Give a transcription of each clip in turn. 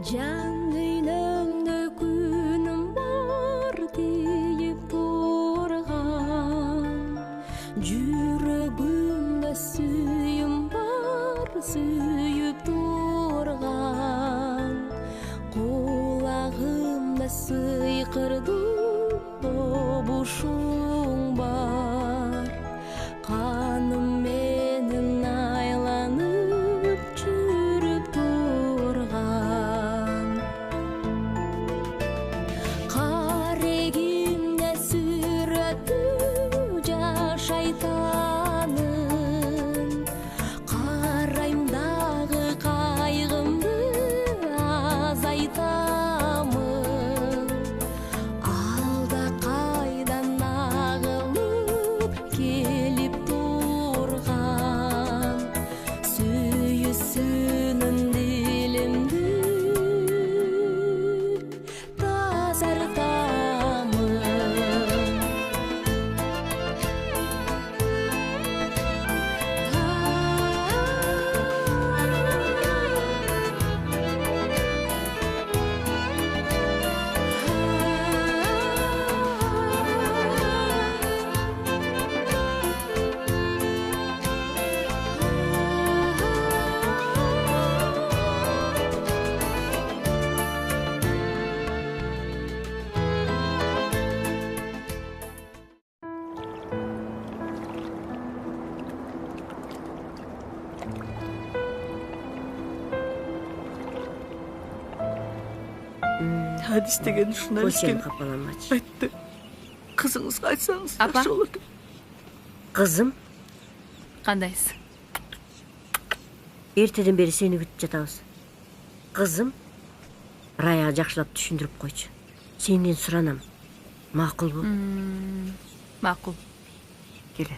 Can düynümde günüm var deyip durgan, Жүрөгүмдө сүйүм бар сүйүп турган, Кулагымда сыйкырдуу добушуң бар, Каным менен айланып жүрүп турган. Карегимде сүрөтү жашайтанын, карайм дагы кайгымды азайтамын. Алда кайдан агылып келип турган, сүйүүсүнүн дилимди тазартамын. Hadis деген ушундай Сен экен. капаламачы. Айтты. Кызыңызга айтсаңыз Апа. жакшы болот. Кызым, Кандайсыз? эртеден бери сени күтүп жатабыз. Кызым, Рая жакшылап түшүндүрүп койчу. Сенден суранам. Макулбу? Макул. Келе.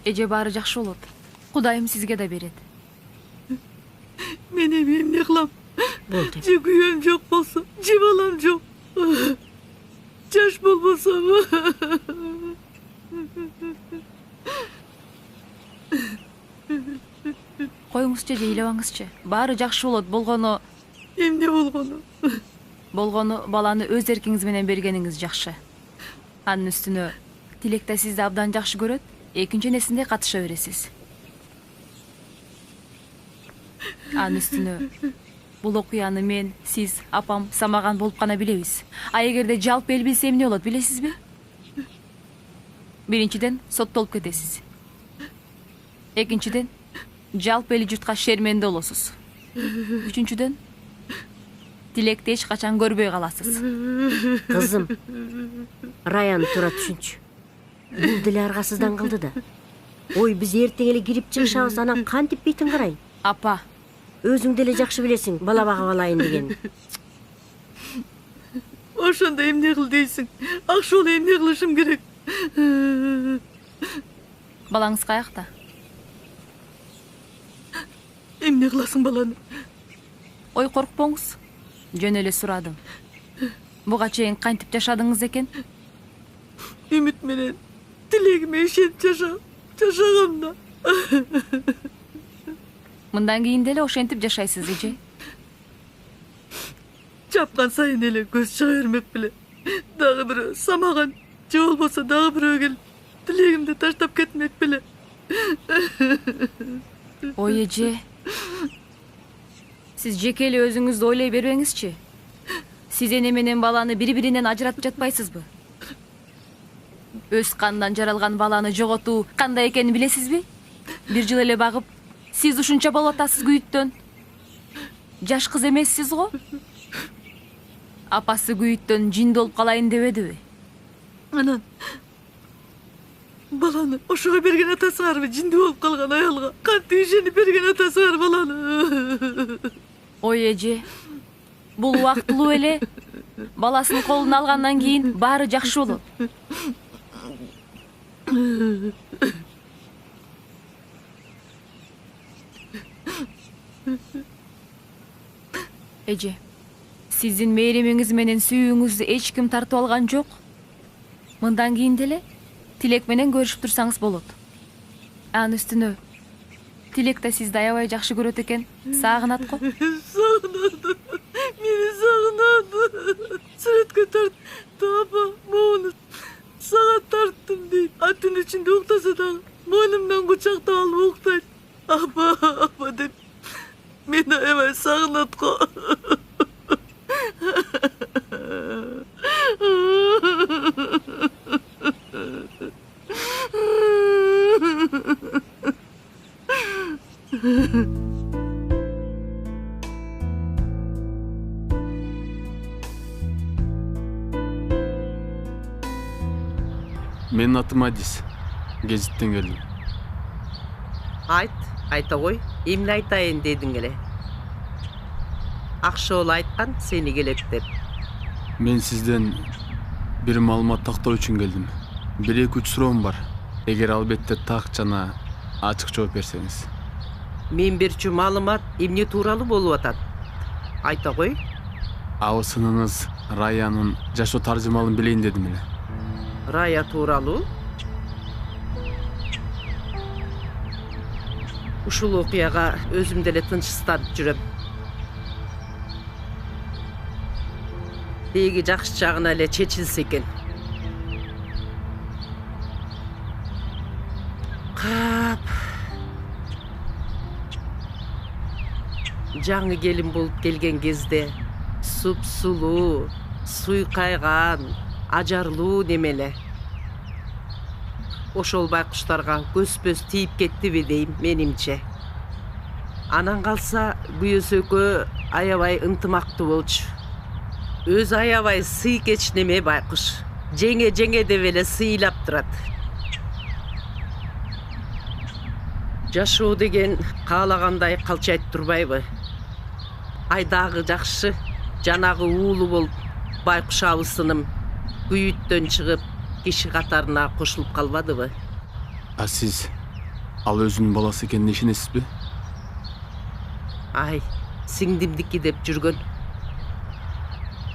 Эже баары жакшы болот. Кудайым сизге да берет. Мен эми эмне кылам? Болду. Же күйөөм жок болсо, же балам жок. Жаш болбособу? Коюңузчу же ыйлабаңызчы. Баары жакшы болот. Эмне болгону? Болгону баланы өз эркиңиз менен бергениңиз жакшы. Анын үстүнө Тилек да сизди абдан жакшы көрөт. Экинчи энесиндей катыша бересиз. Анын үстүнө бул окуяны мен, сиз, апам самаган болуп гана билебиз. А эгерде жалпы эл билсе эмне болот, билесизби? Биринчиден соттолуп кетесиз. Экинчиден жалпы эли журтка шерменде болосуз. Үчүнчүдөн Тилекти эч качан көрбөй каласыз. Кызым, Раяны туура түшүнчү. Бул деле аргасыздан кылды да. Ой, биз эртең эле кирип чыгышабыз, анан кантип бейтин карайын? Апа, Өзүң деле жакшы билесиң, бала багып алайын деген. Ошондо эмне кыл дейсиң? Акшол эмне кылышым керек? балаңыз каякта? Эмне кыласың баланы? Ой, коркпоңуз. Жөн эле сурадым. Буга чейин кантип жашадыңыз экен? Үмүт менен тилегиме ишенип жашагам да. Мындан кийин деле ошентип жашайсыз, эже. Чапкан сайын эле көз чыга бермек беле. Дагы бирөө самаган, же болбосо дагы бирөө келип тилегимди таштап кетмек беле. Ой, эже. Сиз жеке эле өзүңүздү ойлой бербеңизчи. Сиз эне менен баланы бири-биринен ажыратып жатпайсызбы? Өз кандан жаралган баланы жоготуу кандай экенин билесизби? Бир жыл эле багып, сиз ушунча болуп атасыз күйүттөн. Жаш кыз эмессиз го? Апасы күйүттөн жинди болуп калайын дебедиби? Анан баланы ошого берген атасыңарбы? Жинди болуп калган аялга кантип ишенип берген атасыңар баланы? Ой, эже, бул убактылуу эле. Баласын колуна алгандан кийин баары жакшы болот. Эже, сиздин мээримиңиз менен сүйүүңүздү эч ким тартып алган жок. Мындан кийин деле Тилек менен көрүшүп турсаңыз болот. Анын үстүнө Тилек да сизди аябай жакшы көрөт экен. Сагынат го. Сагынады. Мени сагынады. Сүрөткө тартты апа, моуну сага тарттым дейт. Атын ичинде уктаса дагы мойнумдан кучактап алып уктайт. Апа деп мени аябай сагынат го. Менин атым Адис. Гезиттен келдим. Айта кой, эмне айтайын дедиң эле. Акшоол айткан сени келет деп. Мен сизден бир маалымат тактоо үчүн келдим. 1-2 суроом бар. Эгер албетте так жана ачык жооп берсеңиз. Мен берчү маалымат эмне тууралуу болуп атат? Айта кой. Абысыныңыз Раянын жашоо таржымалын билейин дедим эле. Рая тууралуу? Ушул окуяга өзүм деле тынчсызданып жүрөм. Деги жакшы жагына эле чечилсе экен. Кап. Жаңы келин болуп келген кезде суп-сулуу, суйкайган, ажарлуу немеле. Ошол байкуштарга көз-пөз тийип кеттиби дейм менимче. Анан калса күйөөсөкө аябай ынтымактуу болчу. Өзү аябай сыйкеч неме байкуш. Жеңе деп эле сыйлап турат. Жашоо деген каалагандай калчайт турбайбы? Айдагы жакшы, жанагы уулу болуп, байкуш абысыным күйүттөн чыгып, киши катарына кошулуп калбадыбы? А сиз ал өзүнүн баласы экенине ишенесизби? Ай, сиңдимдики деп жүргөн.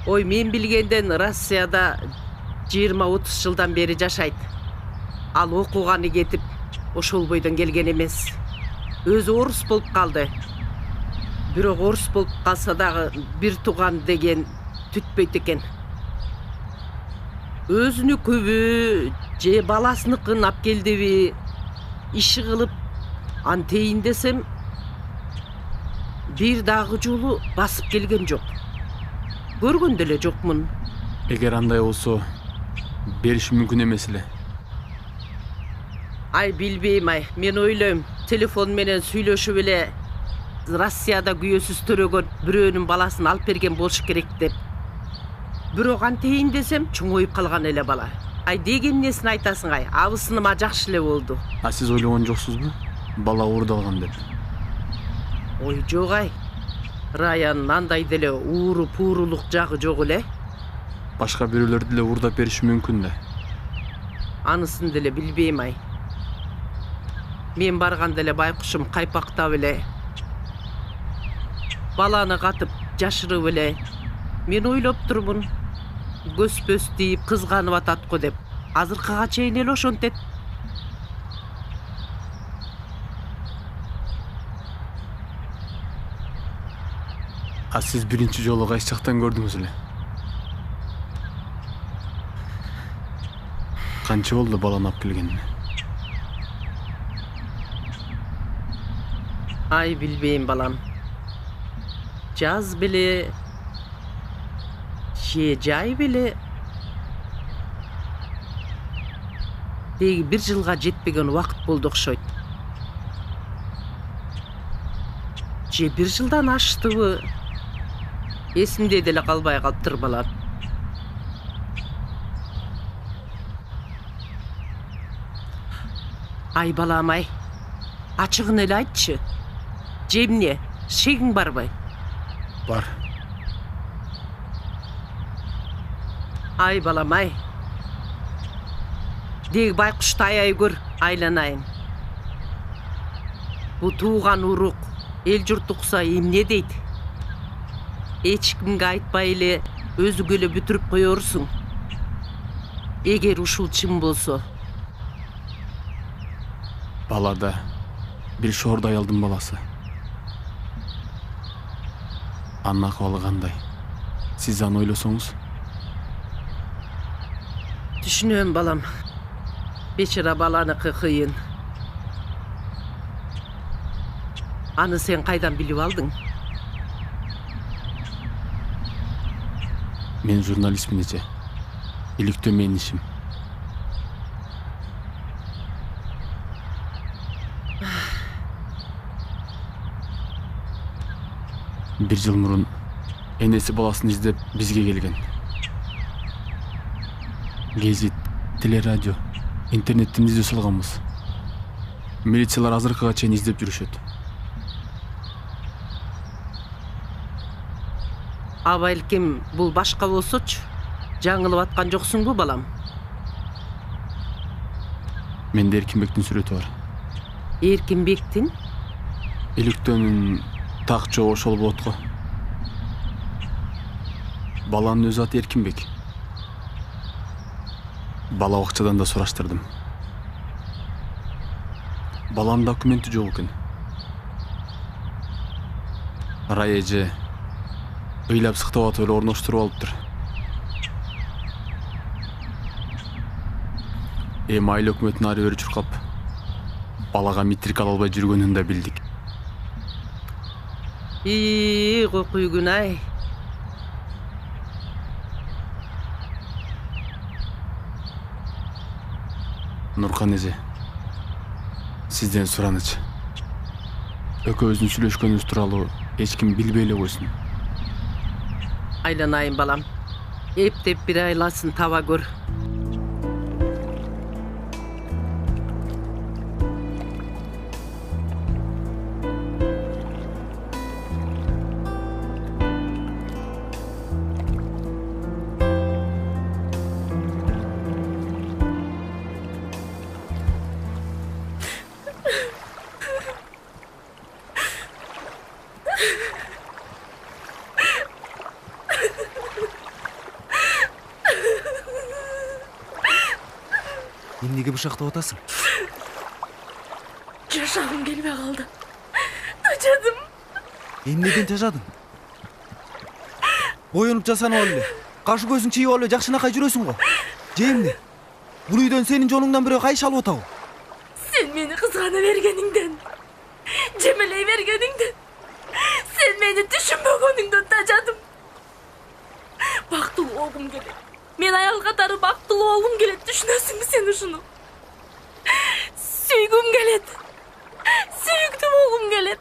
Ой, мен билгенден Россияда 20-30 жылдан бери жашайт. Ал окуганы кетип, ошол бойдон келген эмес. Өзү орус болуп калды. Бирок орус болуп калса дагы бир тууган деген түтпөйт экен. Өзүнүкүбү же баласыныкын ап келдиби иши кылып антейин десем бир дагы жолу басып келген жок. Көргөн деле жокмун. Эгер андай болсо бериш мүмкүн эмес эле. Ай, билбейм ай. Мен ойлойм, телефон менен сүйлөшүп эле Россияда күйөөсүз төрөгөн бирөөнүн баласын алып берген болуш керек деп. Бирок антейин десем чоңоюп калган эле бала. Ай, деген несин айтасың ай? Абысыныма жакшы эле болду. А сиз ойлогон жоксузбу? Бала уурдалган деп. Ой, жок ай. Раянын андай деле ууру пуурулук жагы жок эле. Башка бирөөлөр деле уурдап бериши мүмкүн да. Анысын деле билбейм ай. Мен барганда эле байкушум кайпактап эле баланы катып жашырып эле. Мен ойлоп турмун, көз-пөз тийип кызганып атат го деп. Азыркыга чейин эле ошентет. А сиз биринчи жолу кайсы жактан көрдүңүз эле? Канча болду баланы алып келгенине? Ай, билбейм балам. Жаз беле, же жай беле. Деги 1 жылга жетпеген убакыт болду окшойт. Же 1 жылдан аштыбы? Эсимде деле калбай калыптыр балам. Ай, балам ай. Ачыгын эле айтчы. Же эмне? Шегиң барбы? Бар. Ай, балам ай. Деги байкушты аяй көр, айланайын. Бу тууган урук эл журт укса эмне дейт? Эч кимге айтпай эле өзүгө эле бүтүрүп коерсуң. Эгер ушул чын болсо, Бала да бир шоорда аялдын баласы. Анын акыбалы кандай? Сиз аны ойлосоңуз? Түшүнөм балам. Бечара баланыкы кыйын. Аны сен кайдан билип алдың? Мен журналистмин эже. Иликтөө менин ишим. Бир жыл мурун энеси баласын издеп бизге келген. Гезит, телерадио, интернеттен издөө салганбыз. Милициялар азыркыга чейин издеп жүрүшөт. А балким бул башка болсочу, жаңылып аткан жоксуңбу балам? Менде Эркинбектин сүрөтү бар. Эркинбектин? Иликтөөнүн так жоо ошол болот го. Баланын өзү аты Эркинбек. Бала бакчадан да сураштырдым. Баланын документи жок экен. Рая эже ыйлап сыктап атып эле орноштуруп алыптыр. Эми айыл өкмөтүнүн ары бери чуркап балага митрик ала албай жүргөнүн да билдик. Кокуй күн ай. Нуркан эже, сизден суранычы. Экөөбүздүн сүйлөшкөнүбүз тууралуу эч ким билбей эле койсун. Айланайын балам. Эптеп бир айласын таба көр. Эмнеге бышактап атасың? Жашагым келбей калды. Тажадым. Эмнеден тажадың? Боюнуп жасанып ал эле. Кашы көзүң чийип алып эле жакшынакай жүрөсүң го. Же эмне? Бул үйдөн сенин жолуңдан бирөө кайшы алып атабы? Sen meni kızgana vergeninden, cemeley vergeninden, sen meni düşünmegeninden tacadım. Baktıl oğlum gelet. Men ayal katarı baktıl oğlum gelet. Düşünesin mi sen şunu? Süygüm gelet. Süygdüm oğlum gelet.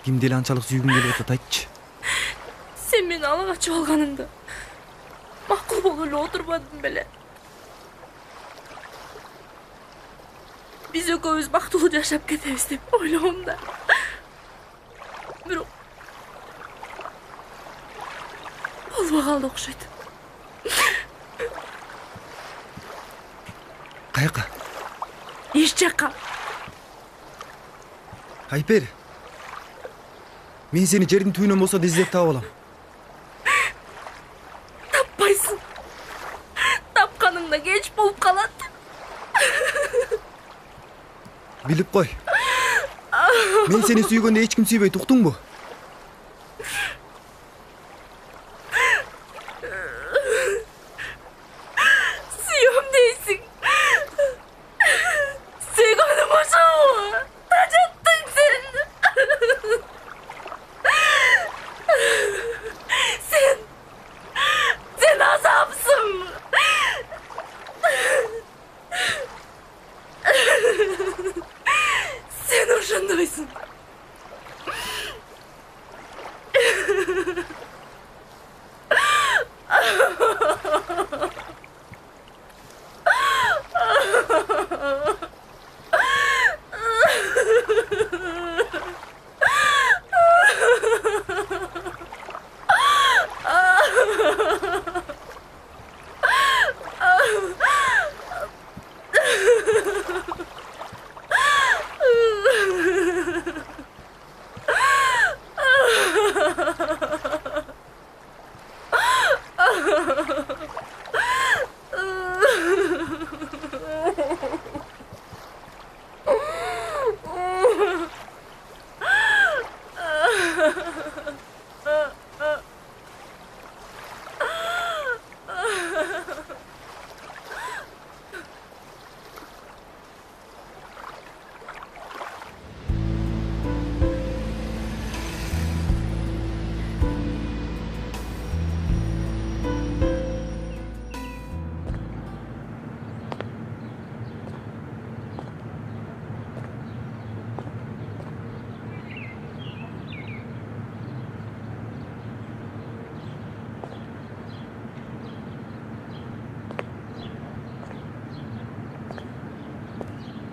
Кимди эле анчалык сүйгүң келип атат, айтчы. Sen meni ala kaçıp alganında makul bolup эле отурбадым беле. Biz экөөбүз бактылуу жашап кетебиз деп ойлогом да. Бирок болбой калды окшойт. Каяка? Эч жакка. Айпер. Мен сени жердин түбүнөн болсо да издеп таап алам. Таппайсың. Тапканыңда кеч болуп калат. Билип кой. Мен сени сүйгөндө эч ким сүйбөйт, уктуңбу? Сүйөм дейсиң. Сүйгөнүм ошол. Тажаттың сен. Sen azapsın. Sen ошондойсуң.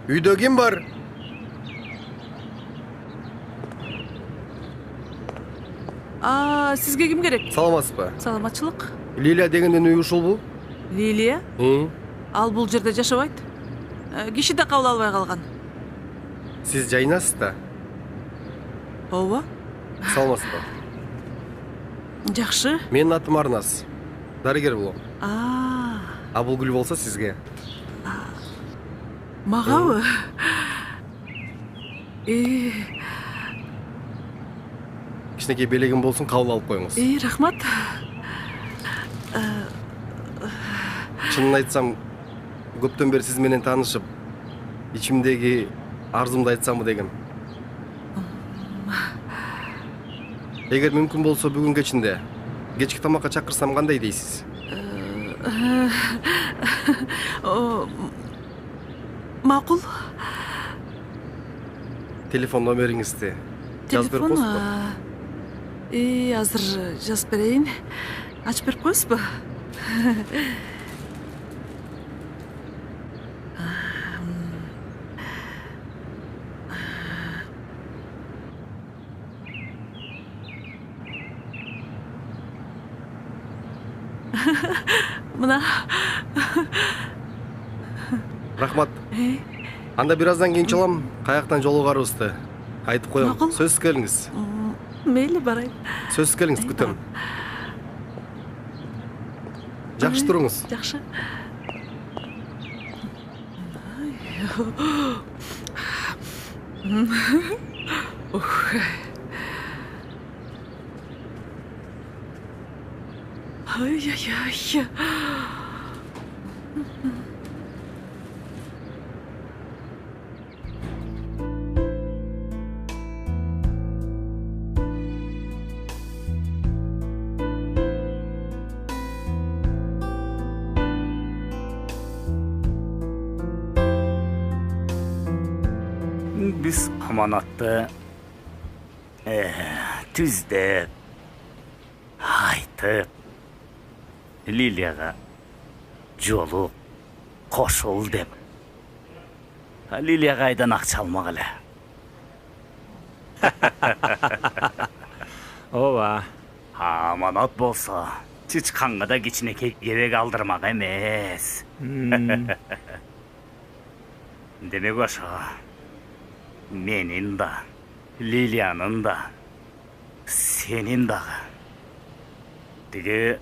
Үйдө ким бар? Сизге ким керек? Саламатсызбы? Саламатчылык. Лилия дегенден үй ушулбу? Лилия? Ал бул жерде жашабайт. Киши да кабыл албай калган. Сиз жайнасыз да? Ооба. Саламатсызбы? Жакшы. Менин атым Арнас. Дарыгер болом. А бул гүл болсо сизге. Магабы? Кичинекей белегим болсун, кабыл алып коюңуз. Рахмат. Чынын айтсам, көптөн бери сиз менен таанышып, ичимдеги арзумду айтсамбы дегем. Эгер мүмкүн болсо бүгүн кечинде кечки тамакка чакырсам кандай дейсиз? Макул. Телефон номериңизди жазып берип коесузбу? Азыр жазып берейин. Ачып берип коесузбу? Мына. Рахмат. Анда бир аздан кийин чалам, каяктан жолугарыбызды айтып коем. Макул. Сөзсүз келиңиз. Мейли барайын. Сөзсүз келиңиз, күтөм. Жакшы туруңуз. Жакшы. Ай-яй-яй. Biz amanatты түздеп, айтып, Лилияға жолу қошыл деп. Лилияға айдан ақша алмақ әлі. Ооба. Аманат болса, чычқанға да кичинекей керек алдырмақ емес. Демек аша, менин да, Лилияның да, сенин дағы. Деге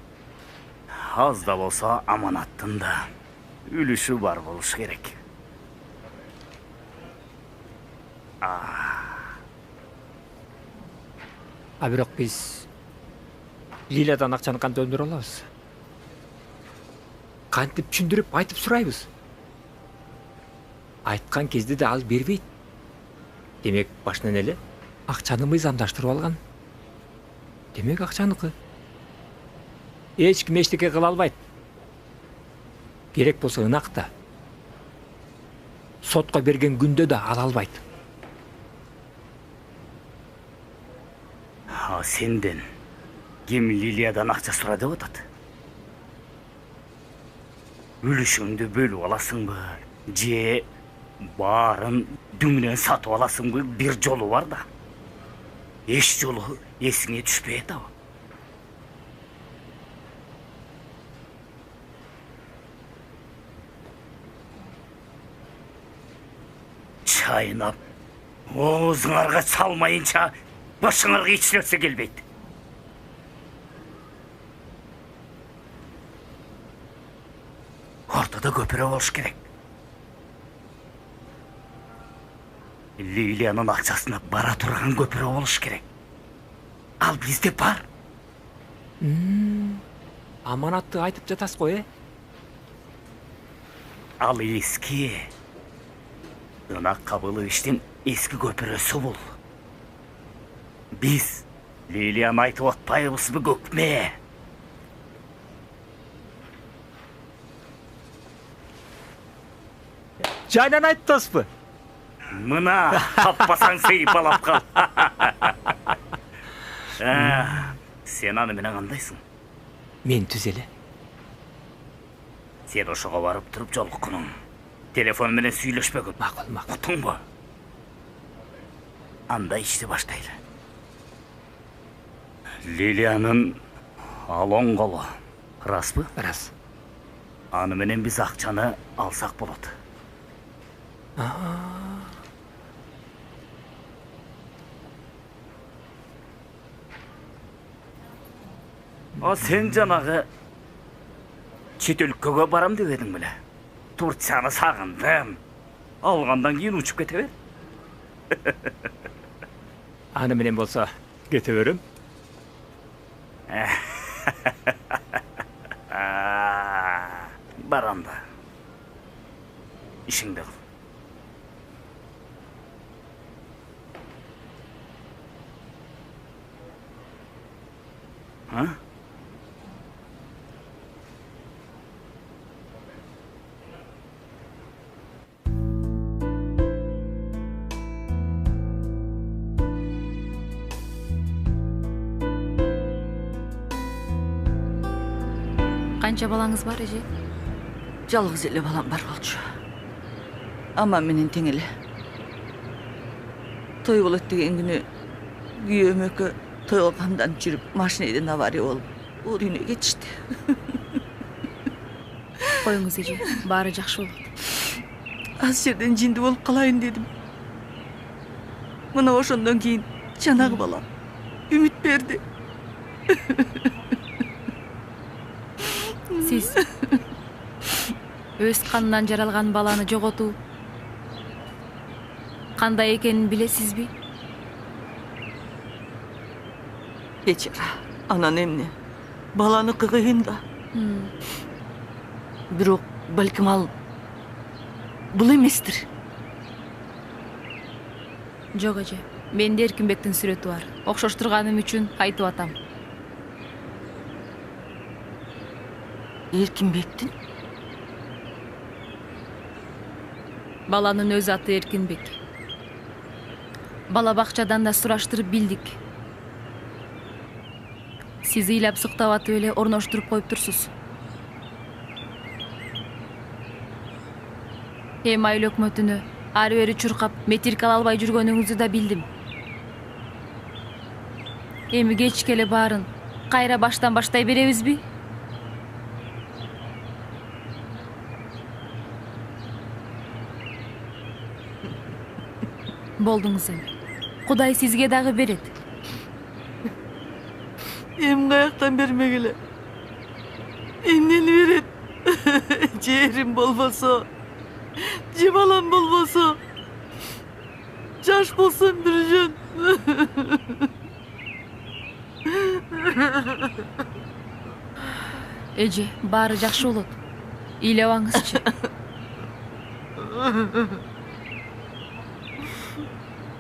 аз да болса аманаттың да үліші бар болуш керек. Бирок биз Лилиядан акчаны кантип өндүрө алабыз? Кантип түшүндүрүп айтып сурайбыз? Айткан кезде да ал бербейт. Демек башынан эле акчаны мыйзамдаштырып алган. Демек акчаныкы. Эч ким эчтеке кыла албайт. Керек болсо ынакта. Сотко берген күндө да ала албайт. Сенден ким Лилиядан акча сура деп атат? Үлүшүңдү бөлүп аласыңбы? Же барын дүңнен сатып аласыңбы? Бир жолу бар да. Эч жолу эсиңе түшпөй атабы? Чайнап, оозуңарга салмайынча башыңарга эч нерсе келбейт. Ортада көпүрө болуш керек. Лилиянын акчасына бара турган көпүрө болуш керек. Ал бизде бар. Аманатты айтып жатасыз го, Ал эски. Ынак Кабыловичтин эски көпүрөсү бул. Биз Лилияны айтып атпайбызбы көкме? Жайнан айттыңызбы? Мына таппасаң сыйпалап кал. Сен аны менен кандайсың? Мен түз эле. Сен ошого барып туруп жолуккунуң. Telefon менен сүйлөшпөгүн. Макул. Уктуңбу? Анда ишти баштайлы. Лилиянын алон колу. Распы? Рас. Аны менен биз акчаны алсак болот. Сен жанагы чет өлкөгө барам деп эдиң беле. Турцияны сагындым. Алгандан кийин учуп кете бер. Аны менен болсо кете берем. Барам да. Ишиңди кыл. Канча балаңыз бар, эже? Жалғыз эле балам бар болчу. Ама менен тең эле. Той болот деген күнү күйөөм экөө тойго камданып жүрүп, машинеден авария болуп, бул үйүнө кетишти. Коюңуз, эже. Баары жакшы болот. Аз жерден жинди болуп калайын дедим. Мына ошондон кийин жанагы балам үмүт берди. Сиз өз канынан жаралган баланы жоготуу кандай экенин билесизби? Бечара, анан эмне? Баланыкы кыйын да. Бирок балким ал бул эместир. Жок, эже. Менде Эркинбектин сүрөтү бар. Окшоштурганым үчүн айтып атам. Эркинбектин? Баланын өз аты Эркинбек. Бала бакчадан да сураштырып билдик. Сиз ыйлап сыктап атып эле орноштуруп коюп турсуз. Эми айыл өкмөтүнө ары бери чуркап метирк ала албай жүргөнүңүздү да билдим. Эми кечке эле баарын кайра баштан баштай беребизби? Болдуңуз эми. Кудай сизге дагы берет. Эми каяктан бермек эле? Эмнени берет? Жерим болбосо, же балам болбосо, жаш болсом бир жөн. Эже, баары жакшы болот. Ыйлабаңызчы.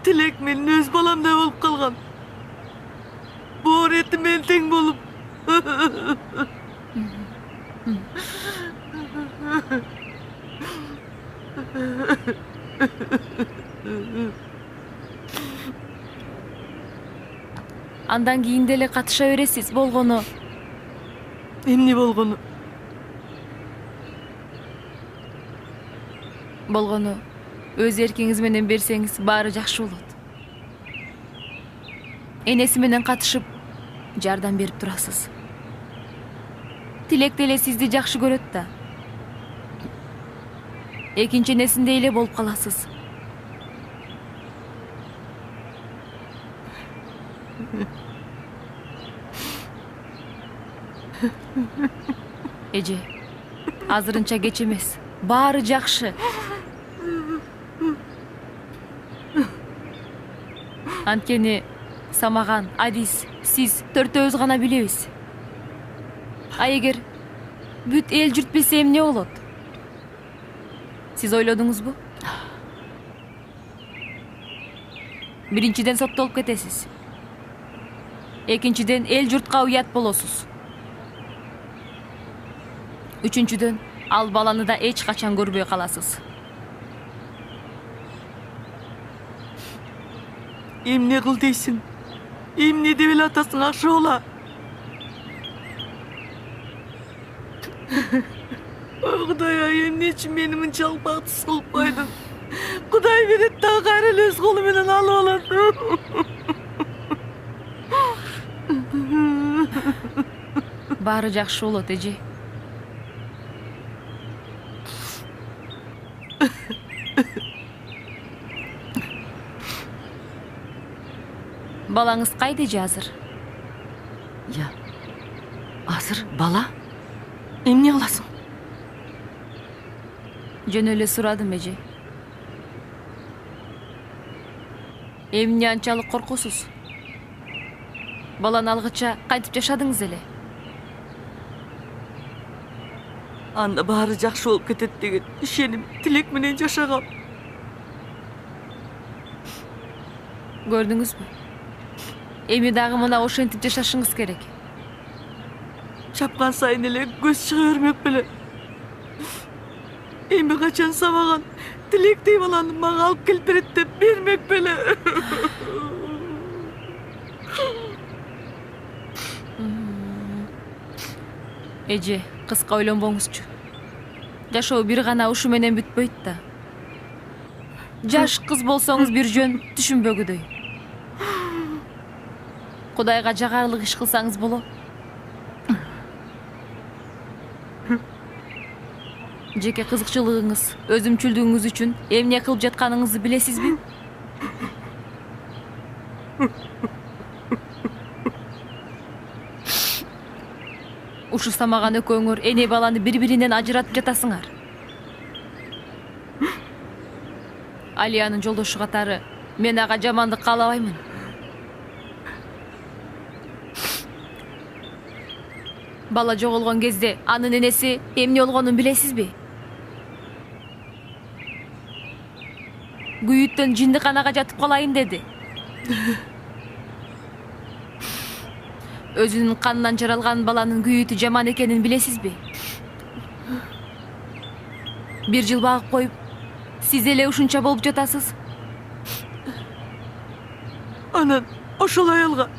Тилек менин өз баламдай болуп калган. Боор эти менен тең болуп. Андан кийин деле катыша бересиз болгону. Эмне болгону? Болгону өз эркиңиз менен берсеңиз баары жакшы болот. Энеси менен катышып жардам берип турасыз. Тилек деле сизди жакшы көрөт да. Экинчи энесиндей эле болуп каласыз. Эже, азырынча кеч эмес. Баары жакшы. Анткени Самаган, Адис, сиз төртөөбүз гана билебиз. А эгер бүт эл журт билсе эмне болот? Сиз ойлодуңузбу? Биринчиден соттолуп кетесиз. Экинчиден эл журтка уят болосуз. Үчүнчүдөн ал баланы да эч качан көрбөй каласыз. Эмне кыл дейсиң? Эмне деп эле атасың Акшола? Құдай-ай, эмне үчүн мени мынчалык бактысыз кылып койдуң? Құдай берет да кайра эле өз колу менен алып алат. Баары жакшы болот, эже. Балаңыз кайда эже азыр? Я. Азыр бала? Эмне кыласың? Жөн эле сурадым, эже. Эмне анчалык коркусуз? Баланы алгыча кантип жашадыңыз эле? Анда баары жакшы болуп кетет деген ишеним, тилек менен жашагам. Көрдүңүзбү? Эми дагы мына ошентип жашашыңыз керек. Чапкан сайын эле көз чыга бермек беле. Эми качан самаган тилектей баланы мага алып келип берет деп бермек беле. Эже, кыска ойлонбоңузчу. Жашоо бир гана ушу менен бүтпөйт да. Жаш кыз болсоңуз бир жөн түшүнбөгүдөй. Кудайга жагарлык иш кылсаңыз болот. Жеке кызыкчылыгыңыз, өзүмчүлдүгүңүз үчүн эмне кылып жатканыңызды билесизби? Ушу самаган экөөңөр эне баланы бири-биринен ажыратып жатасыңар. Алиянын жолдошу катары мен ага жамандык каалабаймын. Бала жоголгон кезде анын энеси эмне болгонун билесизби? Күйүттөн жиндиканага жатып калайын деди. Өзүнүн канынан жаралган баланын күйүтү жаман экенин билесизби? Бир жыл багып коюп, сиз эле ушунча болуп жатасыз. Анан ошол аялга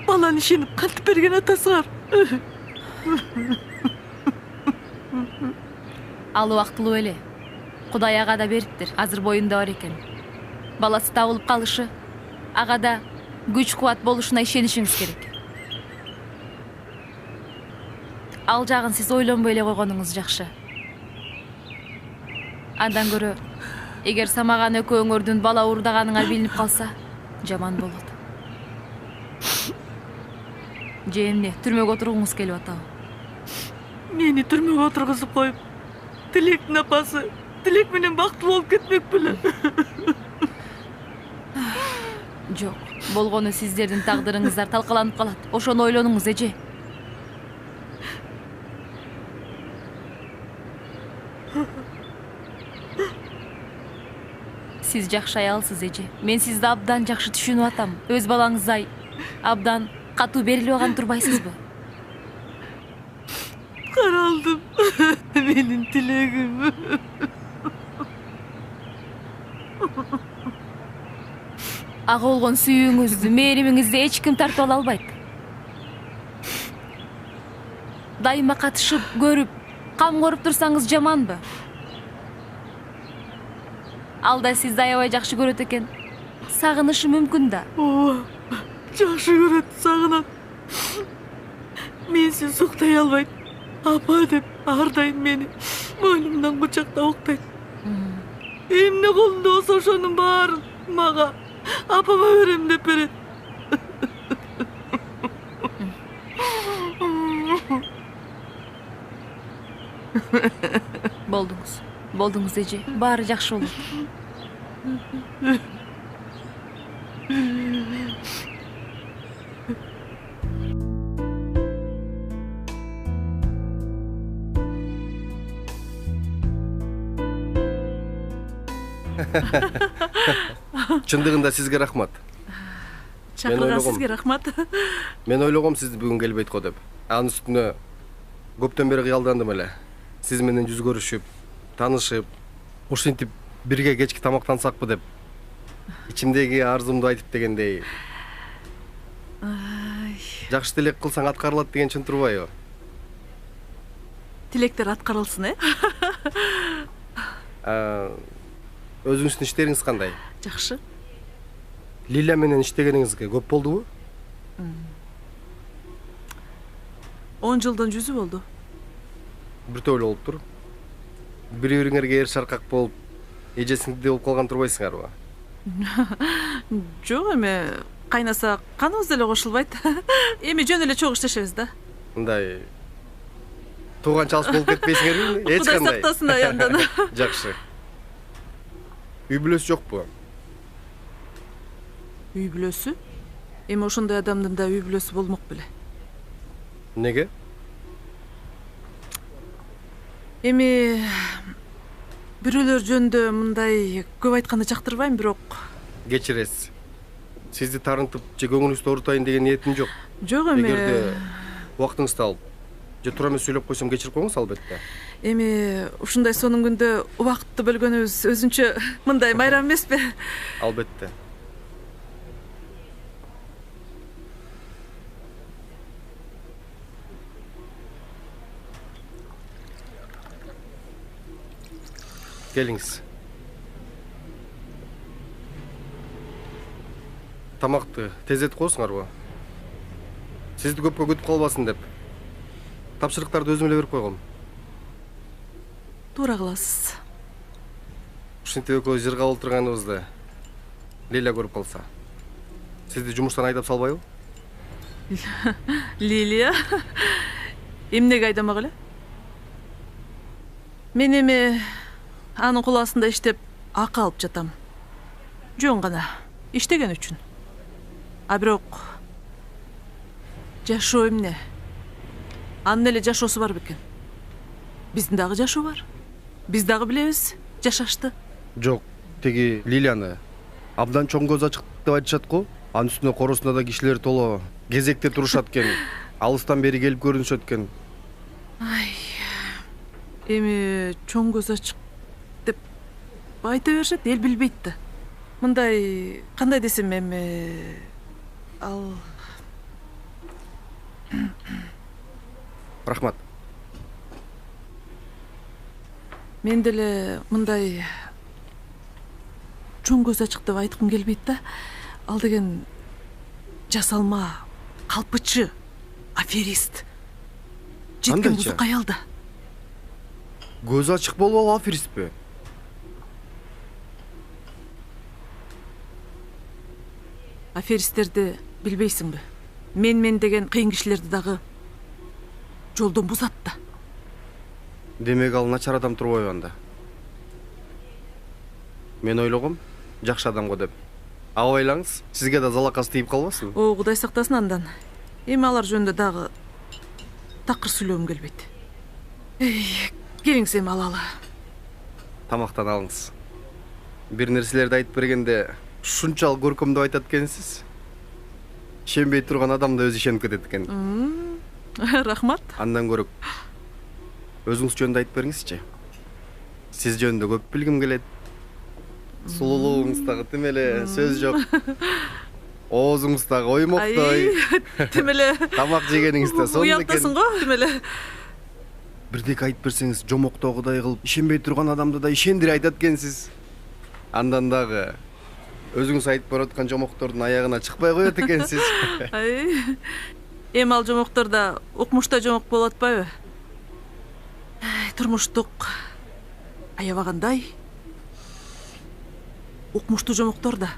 баланы ишенип кантип берген атасыңар? Ал убактылуу эле. Кудай ага да бериптир, азыр боюнда бар экен. Баласы табылып калышы, ага да күч-кубат болушуна ишенишиңиз керек. Ал жагын сиз ойлонбой эле койгонуңуз жакшы. Андан көрө, эгер самаган экөөңөрдүн бала уурдаганыңар билинип калса, жаман болот. Же эмне, түрмөгө отургуңуз келип атабы? Мени түрмөгө отургузуп коюп, Тилектин апасы Тилек менен бактылуу болуп кетмек беле. Жок, болгону сиздердин тагдырыңыздар талкаланып калат. Ошону ойлонуңуз, эже. Сиз жакшы аялсыз, эже. Мен сизди абдан жакшы түшүнүп атам. Өз балаңыздай абдан катуу берилип алган турбайсызбы? Каралдым. Менин тилегим. Ага болгон сүйүүңүздү, мээримиңизди эч ким тартып ала албайт. Дайыма катышып, көрүп, кам коруп турсаңыз жаманбы? Ал да сизди аябай жакшы көрөт экен. Сагынышы мүмкүн да. Ооба, жакшы көрөт, сагынат. Менсиз уктай албайт. Апа деп ар дайым мени мойнумдан кучактап уктайт. Эмне колунда болсо ошонун баарын мага апама берем деп берет. Болдуңуз, эже. Баары жакшы болот. Чындыгында сизге рахмат. Чакырган сизге рахмат. Мен ойлогом сизди бүгүн келбейт го деп. Анын үстүнө көптөн бери кыялдандым эле. Сиз менен жүз көрүшүп, таанышып, ушинтип бирге кечки тамактансакпы деп. Ичимдеги арзумду айтып дегендей. Жакшы тилек кылсаң аткарылат деген чын турбайбы? тилектер аткарылсын, Өзүңүздүн иштериңиз кандай? Жакшы. Лиля менен иштегениңизге көп болдубу? 10 жылдын жүзү болду. Бир эле болуптур. Бири-бириңерге эр шаркак болуп, эжесиңдей болуп калган турбайсыңарбы? Жок, кайнаса каныбыз деле кошулбайт. Жөн эле чогуу иштешебиз да. Мындай тууган чалыш болуп кетпейсиңерби? Эч Кудай кандай. сактасын аяндан. Жакшы. Үй бүлөсү жокпу? Үй бүлөсү? Ошондой адамдын да үй бүлөсү болмок беле. Неге? Бирөөлөр жөнүндө мындай көп айтканды жактырбайм, бирок Кечиресиз. Сизди тарынтып же көңүлүңүздү оорутайын деген ниетим жок. Жок Эгерде убактыңызды алып, же туура эмес сүйлөп койсом кечирип коюңуз албетте. Ушундай сонун күндө убакытты бөлгөнүбүз өзүнчө мындай майрам эмеспи? Албетте. Келиңиз. Тамакты тездетип коесуңарбы? Сизди көпкө күтүп калбасын деп. Тапшырыктарды өзүм эле берип койгом. Туура кыласыз. Ушинтип экөөбүз жыргап олтурганыбызды Лиля көрүп калса, сизди жумуштан айдап салбайбы? Лилия? Эмнеге айдамак эле? Мен анын кул астында иштеп акы алып жатам. Жөн гана иштеген үчүн. А бирок жашоо эмне? Анын эле жашоосу бар бекен. Биздин дагы жашоо бар. Биз дагы билебиз жашашты. Жок, теги Лилияны абдан чоң көз ачык деп айтышат го. Анын үстүнө коросунда да кишилер толо кезекте турушат экен. Алыстан бери келип көрүнүшөт экен. Чоң көз ачык деп айта беришет, эл билбейт да. Мындай кандай десем ал Рахмат. Мен деле мындай чоң көз ачык деп айткым келбейт да. Ал деген жасалма, калпычы, аферист. Жеткен бузук аялда. Көз ачык болуп алып аферистпи? Аферисттерди билбейсиңби? Мен деген кыйын кишилерди дагы жолдон бузат да. Демек ал начар адам турбайбы анда? Мен ойлогом, жакшы адам го деп. Абайлаңыз, сизге да залакасы тийип калбасын. Кудай сактасын андан. Алар жөнүндө дагы такыр сүйлөгүм келбейт. Келиңиз алалы. Тамактан алыңыз. Бир нерселерди айтып бергенде ушунчалык көркөмдөп айтат экенсиз. Ишенбей турган адам да өзү ишенип кетет экен. Рахмат. Андан көрөк өзүңүз жөнүндө айтып бериңизчи. Сиз жөнүндө көп билгим келет. Сулуулугуңуз дагы тим эле сөз жок. Оозуңуз дагы оймоктой. Тим эле. Тамак жегениңиз да сонун экен. Уяктасың го, тим эле. Бирдеке айтып берсеңиз, жомоктогудай кылып, ишенбей турган адамды да ишендире айтат экенсиз. Андан дагы өзүңүз айтып бараткан жомоктордун аягына чыкпай коет экенсиз. Ал жомоктор да укмуштай жомок болуп атпайбы? Турмуштук аябагандай укмуштуу жомоктор да.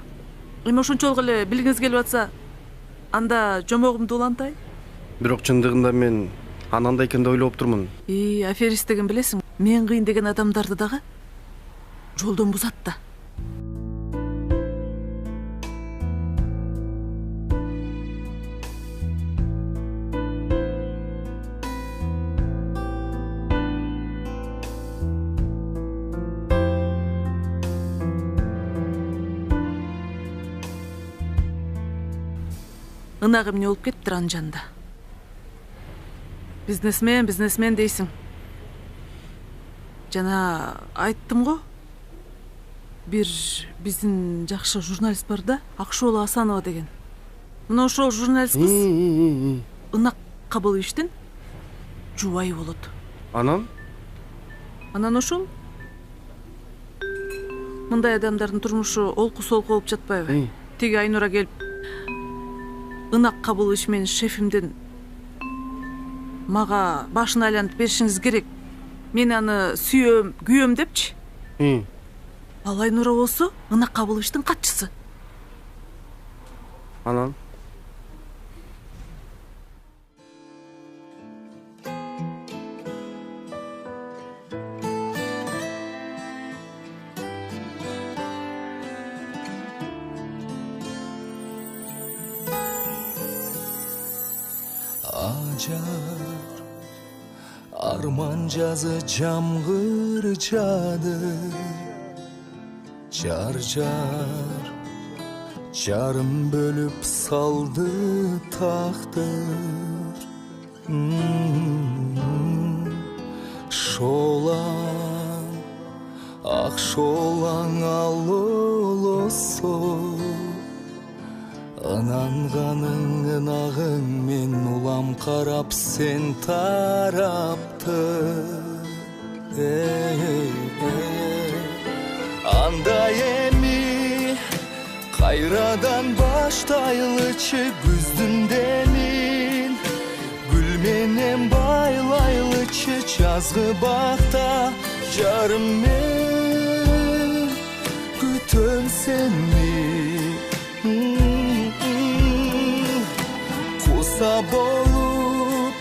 Ошончолук эле билгиңиз келип атса, анда жомогумду улантай. Бирок чындыгында мен анандай экен деп ойлоп турмун. Аферист деген билесиң, мен кыйын деген адамдарды дагы жолдон бузат да. Ынак эмне болуп кетиптир анын жанында. Бизнесмен дейсиң. Жана айттым го. Бир биздин жакшы журналист бар да, Акшола Асанова деген. Мына ошол журналист кыз ынак кабыл иштин жубайы болот. Анан? Анан ошол мындай адамдардын турмушу олку солку болуп жатпайбы? Тиги Айнура келип ынак кабыл иш менен шефимдин мага башын айлантып беришиңиз керек. Мен аны сүйөм, күйөм депчи. Ал Айнура болсо ынак кабыл иштин катчысы. Анан? Acar arman жазы жамгыр жады жар жарым бөлүп салды тактыр шолаң ак шолаң алолосо ынанганың ынагың мен улам карап сен тарапты андай эми кайрадан баштайлычы күздүн демин гүл менен байлайлычы жазгы бакта жарым мен күтөм сени куса болуп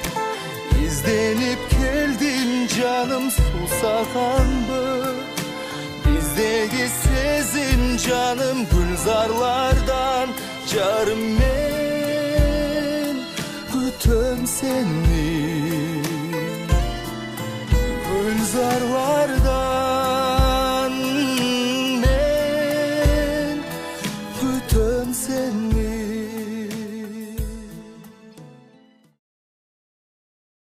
изденип келдим жаным сусаганбы биздеги сезим жаным гүлзарлардан жарым мен күтөм сени гүлзарлар